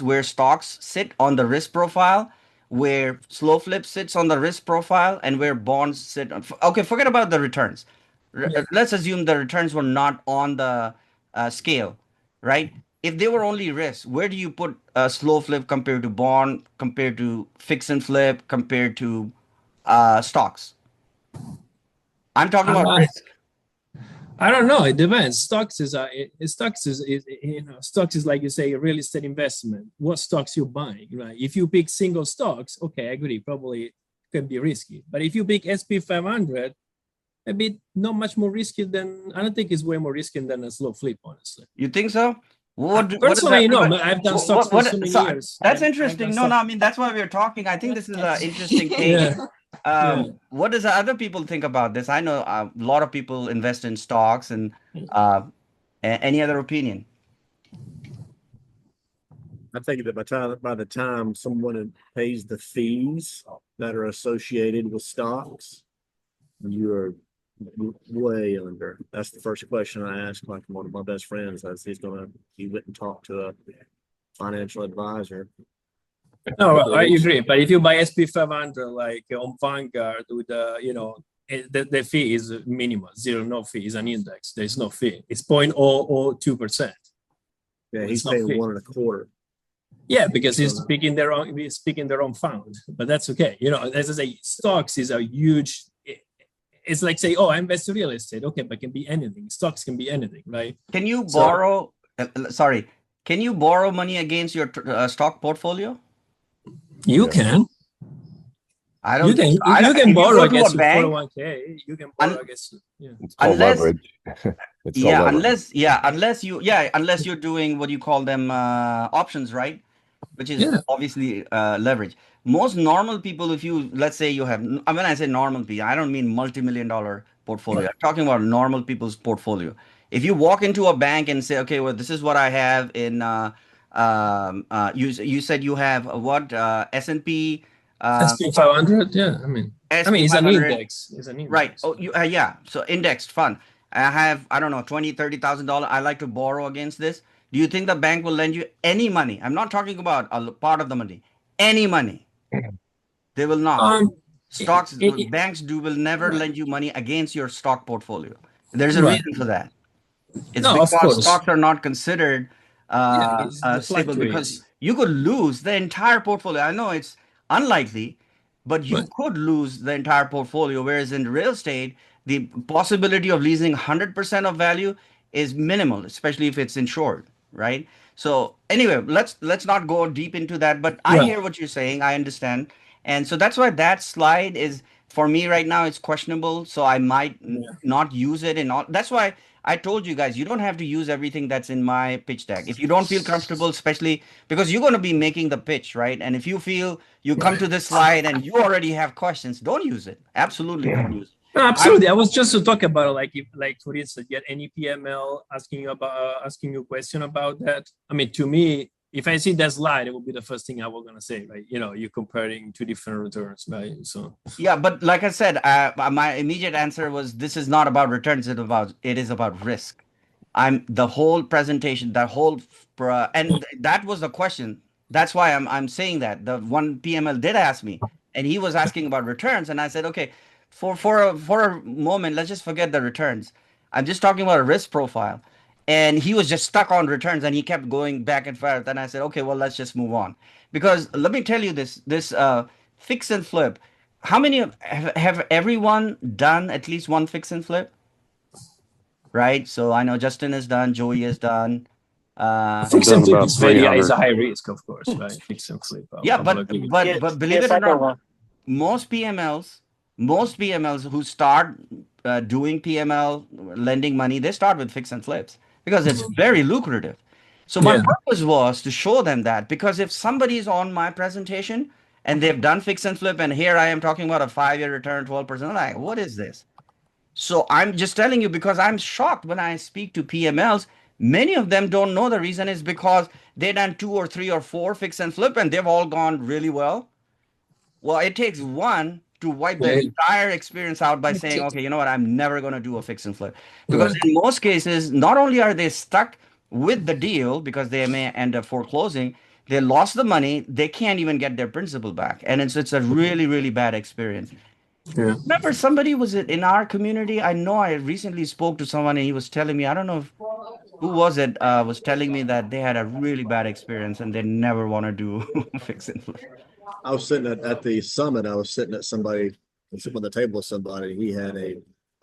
where stocks sit on the risk profile, where slow flip sits on the risk profile, and where bonds sit on. Okay, forget about the returns. Let's assume the returns were not on the scale, right? If they were only risk, where do you put a slow flip compared to bond, compared to fix and flip, compared to stocks? I'm talking about risk. I don't know. It depends. Stocks is like you say, a real estate investment. What stocks you're buying, right? If you pick single stocks, okay, I agree, probably can be risky. But if you pick SP 500, a bit not much more risky than, I don't think it's way more risky than a slow flip, honestly. You think so? Personally, no. I've done stocks for so many years. That's interesting. No, I mean, that's why we're talking. I think this is an interesting thing. What does other people think about this? I know a lot of people invest in stocks, and any other opinion? I think that by the time someone pays the fees that are associated with stocks, you are way under. That's the first question I asked, like one of my best friends, as he went and talked to a financial advisor. No, I agree. But if you buy SP 500 like on Vanguard with the fee is minimal, zero, no fee. Is an index. There's no fee. It's 0.002%. Yeah, It's he's no paying fee. 1.25. Yeah, because he's speaking their own fund, but that's okay. You know, as I say, stocks is a huge. It's like say, oh, I invest in real estate. Okay, but it can be anything. Stocks can be anything, right? Can you So borrow, sorry, can you borrow money against your stock portfolio? you Yes. can. I You don't think can so. I you don't, can if you borrow go to a against your bank, 401k. You can borrow against It's called unless leverage. It's called leverage. unless you're doing what you call them options, right? Which is yeah. obviously leverage. Most normal people, if you let's say you have, when I say normal people, I don't mean multi-million dollar portfolio. I'm talking about normal people's portfolio. If you walk into a bank and say, okay, well, this is what I have in, you said you have what S&P, S&P 500. Yeah, I mean, SP it's an 500. index. It's an Right. index. Oh, yeah. So indexed fund. I have, I don't know, 20, $30,000. I like to borrow against this. Do you think the bank will lend you any money? I'm not talking about a part of the money. Any money. They will not. Um, Stocks, it, banks will never right, lend you money against your stock portfolio. There's a right. reason for that. It's No, of because course. stocks are not considered Yeah, it's the stable because fluctuates. you could lose the entire portfolio. I know it's unlikely, but you Right. could lose the entire portfolio. Whereas in real estate, the possibility of losing 100% of value is minimal, especially if it's insured, right? So anyway, let's not go deep into that. But I Right. hear what you're saying. I understand, and so that's why that slide is for me right now. It's questionable, so I might Yeah. not use it. And all that's why I told you guys, you don't have to use everything that's in my pitch deck. If you don't feel comfortable, especially because you're going to be making the pitch, right? And if you feel you come Right. to this slide and you already have questions, don't use it. Absolutely don't use it. No, I'm absolutely. I was just to talk about like if like for instance, get any PML asking you about asking you a question about that. I mean, to me, if I see that slide, it will be the first thing I was gonna say, right? You know, you're comparing two different returns, right? So Yeah, but like I said, my immediate answer was this is not about returns. It is about risk. I'm the whole presentation, that whole that was the question. That's why I'm saying that the one PML did ask me, and he was asking about returns, and I said, okay, for a moment, let's just forget the returns. I'm just talking about a risk profile, and he was just stuck on returns, and he kept going back and forth. And I said, okay, well, let's just move on, because let me tell you this fix and flip. How many have everyone done at least one fix and flip? Right? So I know Justin is done, Joey is done. I've fix and done flip about is very is 300. a high risk, of course, right? Fix and flip. Yeah, I will but agree. believe Yes, it or I know not, one. most PMLs, most PMLs who start doing PML lending money, they start with fix and flips because it's very lucrative. So my Yeah. purpose was to show them that because if somebody is on my presentation and they've done fix and flip, and here I am talking about a 5-year return, 12%, like, what is this? So I'm just telling you because I'm shocked when I speak to PMLs. Many of them don't know the reason is because they done 2 or 3 or 4 fix and flip and they've all gone really well. Well, it takes one to wipe the Right. entire experience out by saying, okay, you know what, I'm never going to do a fix and flip. Because Right. in most cases, not only are they stuck with the deal because they may end up foreclosing, they lost the money, they can't even get their principal back. And it's a really, really bad experience. Yeah. Remember, somebody was in our community. I know I recently spoke to someone and he was telling me, I don't know if, who was it, was telling me that they had a really bad experience and they never want to do fix and flip. I was sitting at the summit. I was sitting at sitting on the table with somebody. He had a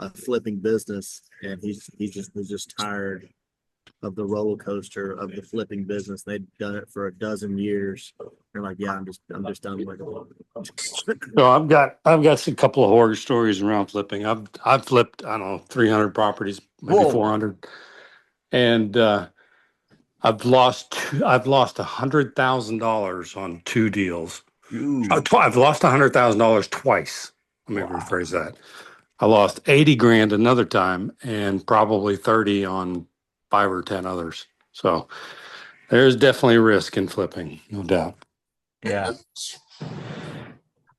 flipping business, and he just was just tired of the roller coaster of the flipping business. They'd done it for a dozen years. They're like, yeah, I'm just done with it. So I've got a couple of horror stories around flipping. I've flipped, I don't know, 300 properties, maybe Whoa. 400. And I've lost $100,000 on 2 deals. Ooh. I've lost $100,000 twice. Let me rephrase that. I lost 80 grand another time and probably 30 on 5 or 10 others. So there's definitely risk in flipping, no doubt. Yeah.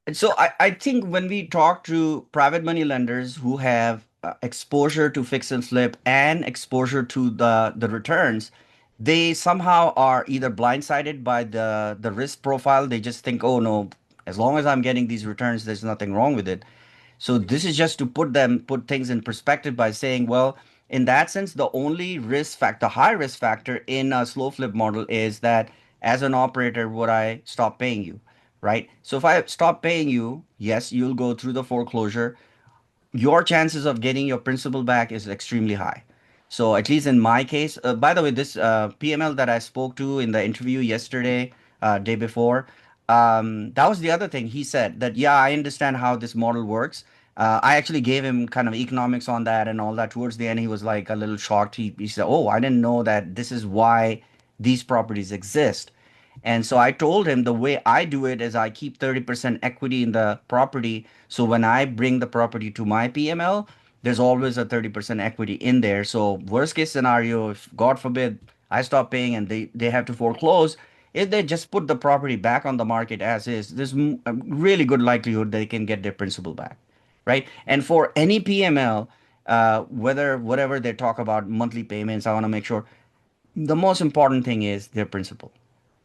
And so I think when we talk to private money lenders who have exposure to fix and flip and exposure to the returns, they somehow are either blindsided by the risk profile. They just think, oh no, as long as I'm getting these returns, there's nothing wrong with it. So this is just to put things in perspective by saying, well, in that sense, the only risk factor, high risk factor in a slow flip model is that as an operator, would I stop paying you, right? So if I stop paying you, yes, you'll go through the foreclosure. Your chances of getting your principal back is extremely high. So at least in my case, by the way, this PML that I spoke to in the interview yesterday, day before, that was the other thing. He said that, yeah, I understand how this model works. I actually gave him kind of economics on that and all that. Towards the end, he was like a little shocked. He said, "Oh, I didn't know that this is why these properties exist." And so I told him the way I do it is I keep 30% equity in the property. So when I bring the property to my PML, there's always a 30% equity in there. So worst case scenario, if God forbid I stop paying and they have to foreclose, if they just put the property back on the market as is, there's a really good likelihood they can get their principal back, right? And for any PML, whether whatever they talk about monthly payments, I want to make sure the most important thing is their principal.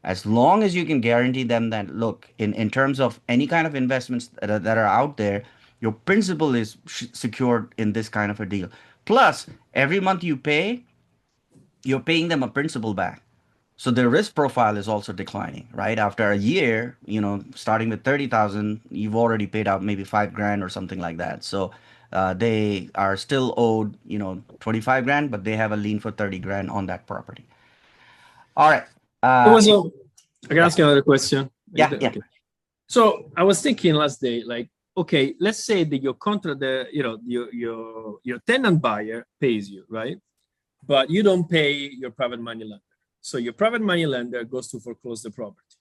As long as you can guarantee them that, look, in terms of any kind of investments that are out there, your principal is secured in this kind of a deal. Plus, every month you pay, you're paying them a principal back. So their risk profile is also declining, right? After a year, starting with 30,000, you've already paid out maybe 5 grand or something like that. So they are still owed, 25 grand, but they have a lien for 30 grand on that property. All right. There was a, I can Yeah. ask you another question. Yeah. Okay. So I was thinking last day, like, okay, let's say that your contract, your tenant buyer pays you, right? But you don't pay your private money lender. So your private money lender goes to foreclose the property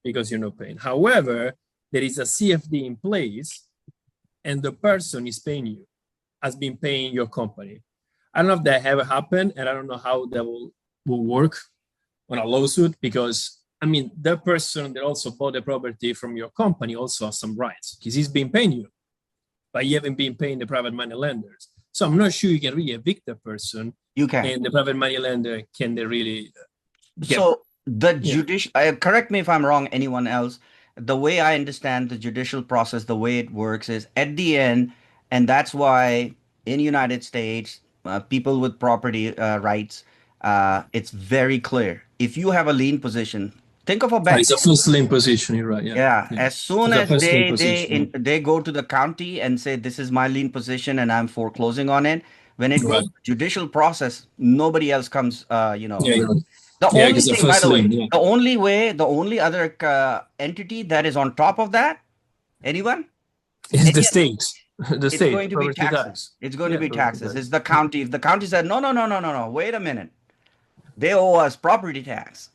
because you're not paying. However, there is a CFD in place and the person is paying you, has been paying your company. I don't know if that ever happened, and I don't know how that will work on a lawsuit, because I mean, the person that also bought the property from your company also has some rights because he's been paying you, but you haven't been paying the private money lenders. So I'm not sure you can really evict the person. You can. And the private money lender can they really So the judicial, correct me if I'm wrong, anyone else, the way I understand the judicial process, the way it works is at the end, and that's why in United States, people with property rights, it's very clear. If you have a lien position, think of a bank. It's a first lien position, you're right. Yeah. As soon as they go to the county and say, this is my lien position and I'm foreclosing on it, when it goes to judicial process, nobody else comes, The only thing, by the way, the only other entity that is on top of that, anyone? Is the state. It's going to be taxes. It's going to be taxes. It's the county. If the county said, no, wait a minute. They owe us property tax.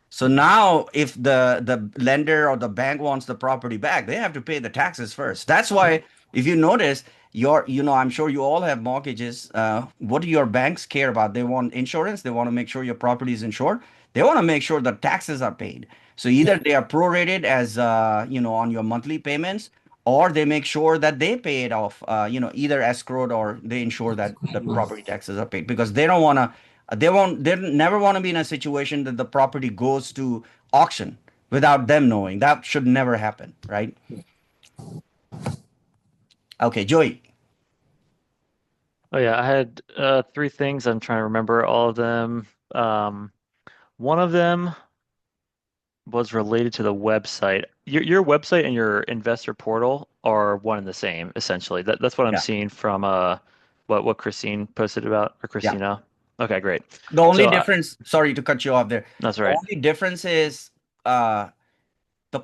So now if the lender or the bank wants the property back, they have to pay the taxes first. That's why if you notice, I'm sure you all have mortgages. What do your banks care about? They want insurance. They want to make sure your property is insured. They want to make sure the taxes are paid. So either they are prorated as on your monthly payments, or they make sure that they pay it off, either escrowed or they ensure that the property taxes are paid, because they don't want to. They never want to be in a situation that the property goes to auction without them knowing. That should never happen, right? Okay, Joey. Oh yeah, I had 3 things. I'm trying to remember all of them. One of them was related to the website. Your website and your investor portal are one and the same, essentially. That's what I'm seeing from what Christine posted about, or Christina. Okay, great. The only difference, sorry to cut you off there. That's right. The only difference is the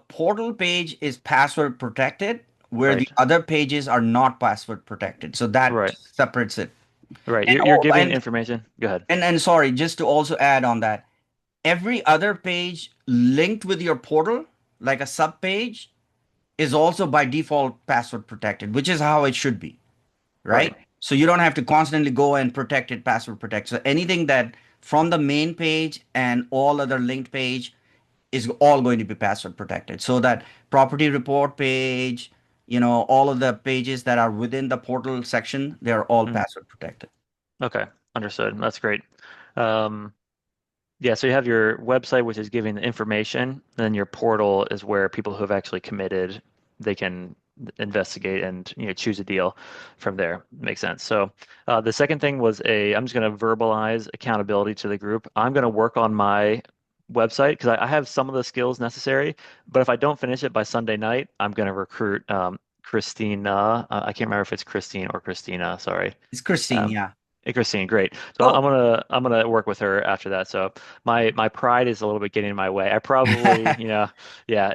portal page is password protected, where the other pages are not password protected. So that separates it. Right. You're giving information. Go ahead. And sorry, just to also add on that, every other page linked with your portal, like a sub page, is also by default password protected, which is how it should be, right? So you don't have to constantly go and protect it, password protect. So anything that from the main page and all other linked page is all going to be password protected. So that property report page, all of the pages that are within the portal section, they're all password protected. Okay, understood. That's great. Yeah, so you have your website, which is giving the information, and then your portal is where people who have actually committed, they can investigate and choose a deal from there. Makes sense. So the second thing was I'm just going to verbalize accountability to the group. I'm going to work on my website because I have some of the skills necessary, but if I don't finish it by Sunday night, I'm going to recruit Christina. I can't remember if it's Christine or Christina. Sorry. It's Christine. Yeah. Hey, Christine, great. So Oh. I'm gonna work with her after that. So my pride is a little bit getting in my way. I probably, yeah,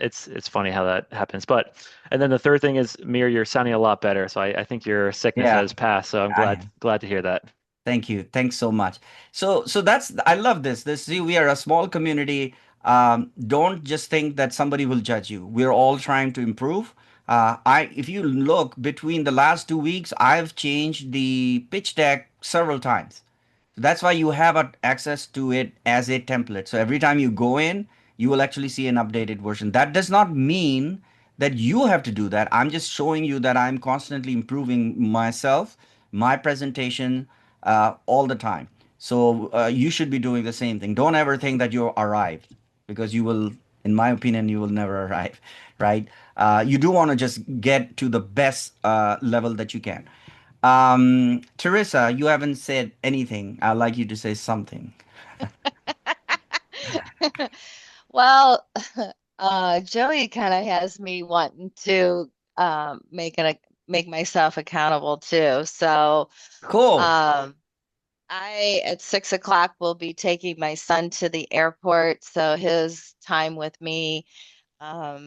it's funny how that happens. And then the third thing is, Mir, you're sounding a lot better. So I think your sickness Yeah. has passed. So I'm glad to hear that. Thank you. Thanks so much. So I love this. See, we are a small community. Don't just think that somebody will judge you. We're all trying to improve. If you look between the last 2 weeks, I've changed the pitch deck several times. That's why you have access to it as a template. So every time you go in, you will actually see an updated version. That does not mean that you have to do that. I'm just showing you that I'm constantly improving myself, my presentation, all the time. So you should be doing the same thing. Don't ever think that you're arrived, because you will, in my opinion, you will never arrive, right? You do want to just get to the best level that you can. Teresa, you haven't said anything. I'd like you to say something. Well, Joey kind of has me wanting to make myself accountable too. So Cool. at 6 o'clock will be taking my son to the airport, so his time with me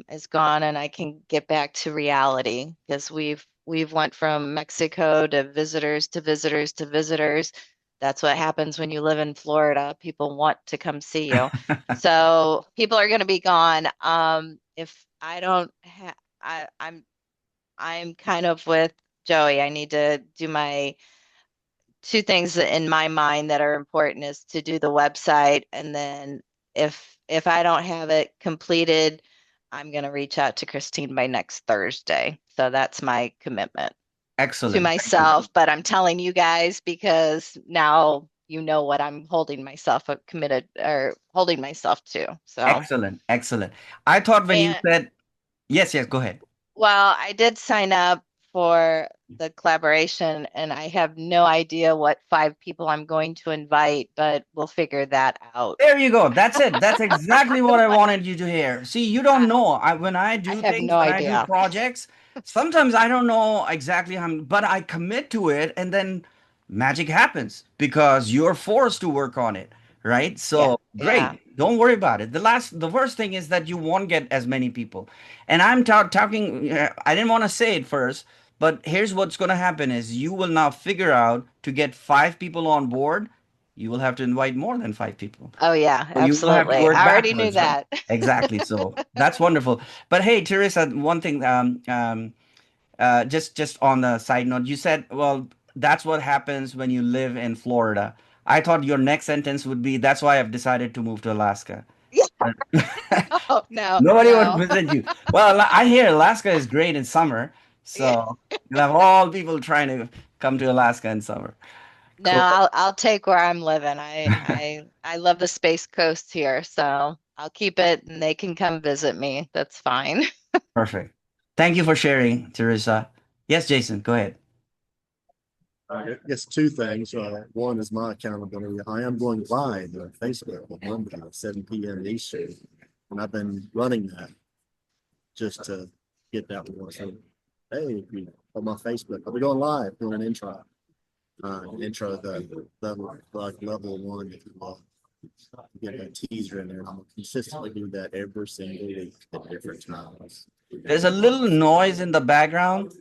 is gone, and I can get back to reality because we've went from Mexico to visitors to visitors to visitors. That's what happens when you live in Florida. People want to come see you. So people are going to be gone. If I don't have, I'm kind of with Joey. I need to do my two things in my mind that are important is to do the website, and then if I don't have it completed, I'm going to reach out to Christine by next Thursday. So that's my commitment Excellent. to myself, but I'm telling you guys because now you know what I'm holding myself committed or holding myself to. So Excellent. Excellent. I thought when you said, yes, go ahead. Well, I did sign up for the collaboration, and I have no idea what 5 people I'm going to invite, but we'll figure that out. There you go. That's it. That's exactly what I wanted you to hear. See, you don't know. When I do things, when I do projects, sometimes I don't know exactly how, but I commit to it, and then magic happens because you're forced to work on it, right? So great. Don't worry about it. The worst thing is that you won't get as many people. And I'm talking, I didn't want to say it first, but here's what's going to happen is you will now figure out to get 5 people on board. You will have to invite more than 5 people. Oh yeah, so you will have to absolutely. work I already backwards, knew right? that. Exactly. So that's wonderful. But hey, Teresa, one thing, just on the side note, you said, well, that's what happens when you live in Florida. I thought your next sentence would be, that's why I've decided to move to Alaska. No, Nobody would visit you. Well, I hear Alaska is great in summer, so you'll have all people trying to come to Alaska in summer. No, Cool. I'll take where I'm living. I love the Space Coast here, so I'll keep it, and they can come visit me. That's fine. Perfect. Thank you for sharing, Teresa. Yes, Jason, go ahead. I guess 2 things. One is my accountability. I am going live on Facebook on Monday at 7 p.m. Eastern, and I've been running that just to get that one. So, hey, on my Facebook, I'll be going live doing an intro. The level 1, if you will. Get a teaser in there. I'm gonna consistently do that every single week at different times. There's a little noise in the background.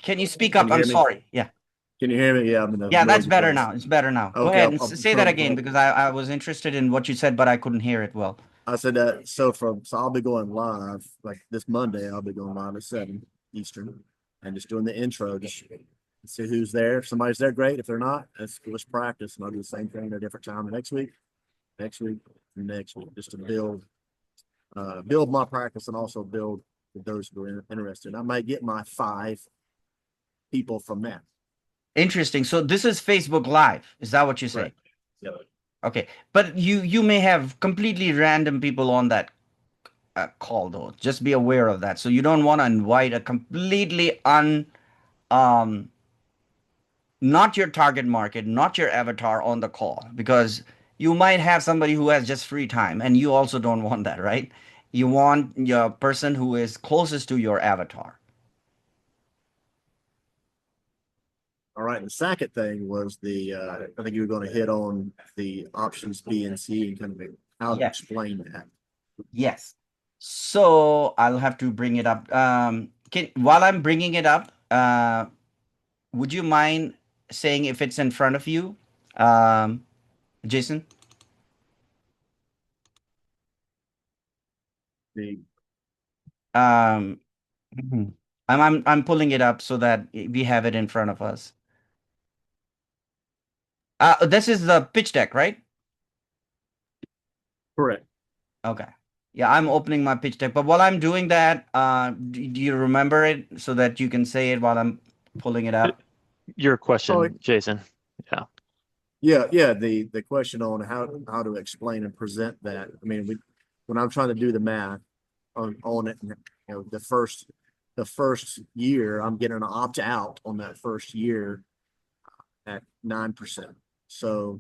Can you speak up? I'm sorry. Yeah. Can you hear me? Yeah, yeah, that's better now. It's better now. Okay, go ahead and say that again because I was interested in what you said, but I couldn't hear it well. I said that so I'll be going live like this Monday. I'll be going live at 7 Eastern and just doing the intro. Just see who's there. If somebody's there, great. If they're not, let's practice, and I'll do the same thing at a different time next week, next week, just to build my practice and also build those who are interested. I might get my 5 people from that. Interesting. So this is Facebook Live. Is that what you say? Yeah. Okay, but you may have completely random people on that. call though. Just be aware of that. So you don't want to invite a completely um, not your target market, not your avatar on the call, because you might have somebody who has just free time and you also don't want that, right? You want your person who is closest to your avatar. All right. The second thing was I think you were going to hit on the options B and C and kind of how to Yes. explain that. Yes. So I'll have to bring it up. While I'm bringing it up, would you mind saying if it's in front of you, Jason? The Um, mhm. I'm pulling it up so that we have it in front of us. This is the pitch deck, right? correct. Okay. Yeah, I'm opening my pitch deck. But while I'm doing that, do you remember it so that you can say it while I'm pulling it up? Your question, Oh, Jason. Yeah. yeah. The question on how to explain and present that. I mean, when I'm trying to do the math on it, you know, the first year, I'm getting an opt out on that first year at 9%. So,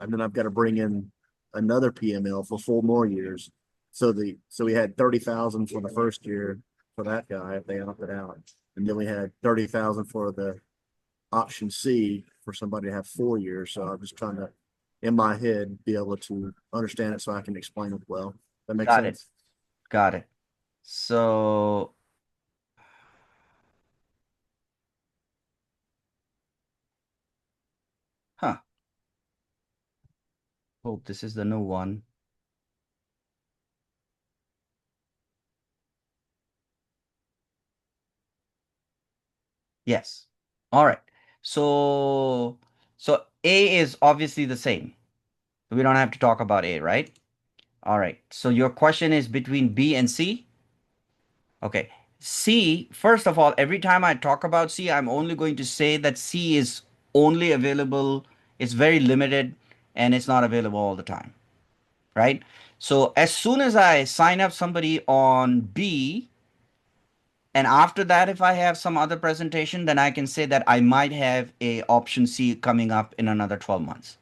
and then I've got to bring in another PML for 4 more years. So we had 30,000 for the first year for that guy if they opted out, and then we had 30,000 for the option C for somebody to have 4 years. So I'm just trying to, in my head, be able to understand it so I can explain it well. That makes Got it. sense. Got it. So, huh. Hope this is the new one. Yes. All right. So, A is obviously the same. We don't have to talk about A, right? All right. So your question is between B and C? Okay. C, first of all, every time I talk about C, I'm only going to say that C is only available, it's very limited, and it's not available all the time, right? So as soon as I sign up somebody on B, and after that, if I have some other presentation, then I can say that I might have a option C coming up in another 12 months.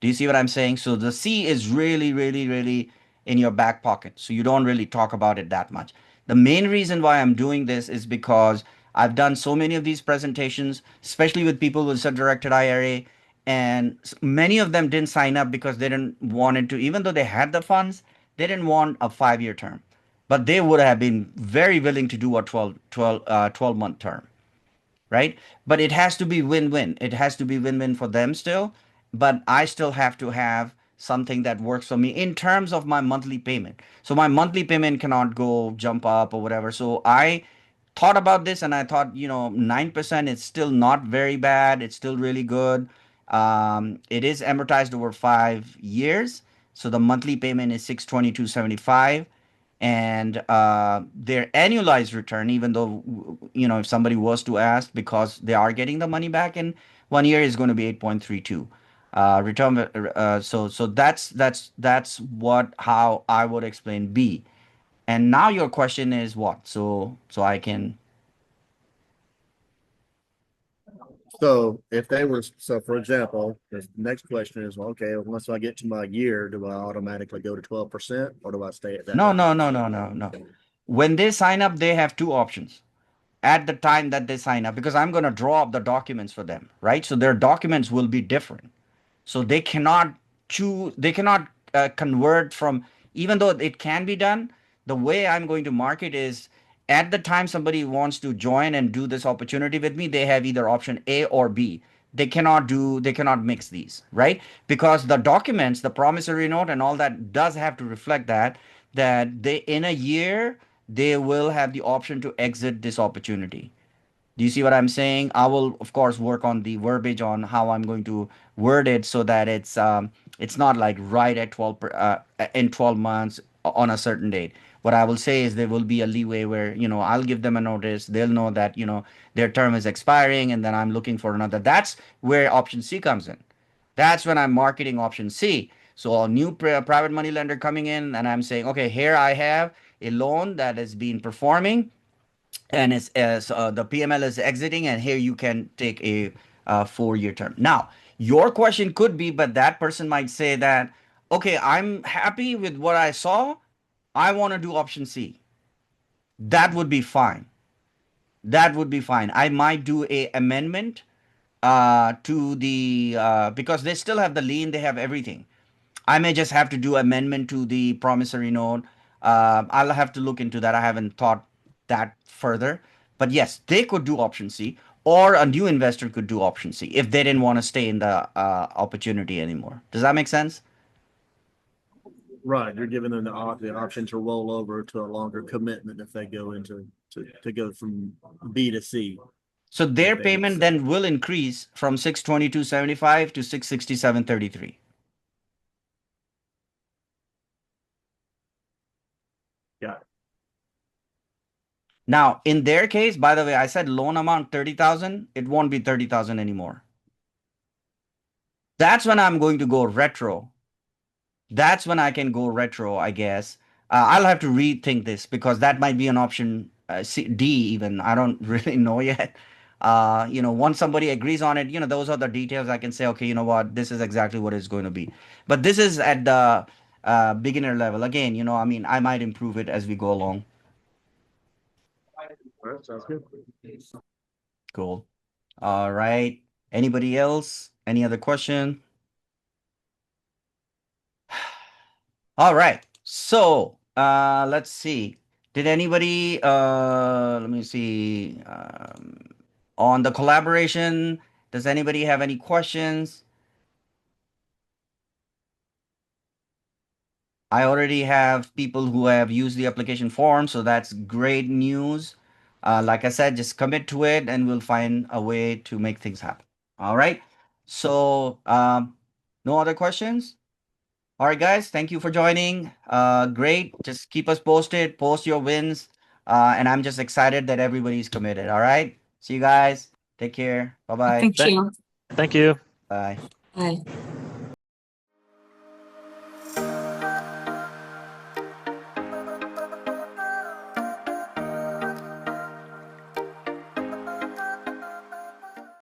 Do you see what I'm saying? So the C is really, really, really in your back pocket. So you don't really talk about it that much. The main reason why I'm doing this is because I've done so many of these presentations, especially with people with self-directed IRA, and many of them didn't sign up because they didn't wanted to, even though they had the funds, they didn't want a 5-year term. But they would have been very willing to do a 12-month term, right? But it has to be win-win. It has to be win-win for them still, but I still have to have something that works for me in terms of my monthly payment. So my monthly payment cannot go jump up or whatever. So I thought about this and I thought, 9% is still not very bad. It's still really good. It is amortized over 5 years. So the monthly payment is 622.75, and their annualized return, even though if somebody was to ask, because they are getting the money back in 1 year, is going to be 8.32 return. So that's what how I would explain B. And now your question is what? So I can. So if they were, so for example, the next question is, well, okay, once I get to my year, do I automatically go to 12% or do I stay at that No, no, 9%? no, no, no, no. When they sign up, they have two options at the time that they sign up, because I'm going to draw up the documents for them, right? So their documents will be different. So they cannot choose, they cannot convert from, even though it can be done, the way I'm going to market is at the time somebody wants to join and do this opportunity with me, they have either option A or B. They cannot mix these, right? Because the documents, the promissory note and all that does have to reflect that they, in a year, they will have the option to exit this opportunity. Do you see what I'm saying? I will, of course, work on the verbiage on how I'm going to word it so that it's not like right at 12 months on a certain date. What I will say is there will be a leeway where, I'll give them a notice. They'll know that, their term is expiring and then I'm looking for another. That's where option C comes in. That's when I'm marketing option C. So a new private money lender coming in, and I'm saying, okay, here I have a loan that has been performing, and it's as the PML is exiting, and here you can take a 4-year term. Now, your question could be, but that person might say that, okay, I'm happy with what I saw. I want to do option C. That would be fine. That would be fine. I might do a amendment to the because they still have the lien, they have everything. I may just have to do amendment to the promissory note. I'll have to look into that. I haven't thought that further. But yes, they could do option C, or a new investor could do option C if they didn't want to stay in the opportunity anymore. Does that make sense? Right. You're giving them the option to roll over to a longer commitment if they go into to go from B to C. So their payment then will increase from 622.75 to 667.33. Yeah. Now, in their case, by the way, I said loan amount 30,000. It won't be 30,000 anymore. That's when I'm going to go retro. That's when I can go retro, I guess. I'll have to rethink this because that might be an option C, D even. I don't really know yet. Once somebody agrees on it, those are the details. I can say, okay, you know what, this is exactly what it's going to be. But this is at the beginner level. Again, I mean, I might improve it as we go along. All right, sounds good. Cool. All right. Anybody else? Any other question? All right. So let's see. Did anybody let me see on the collaboration, does anybody have any questions? I already have people who have used the application form, so that's great news. Like I said, just commit to it and we'll find a way to make things happen. All right. So no other questions? All right, guys, thank you for joining. Great. Just keep us posted, post your wins. And I'm just excited that everybody's committed. All right. See you guys. Take care. Bye-bye. Thank you. Thank you. Bye. Bye.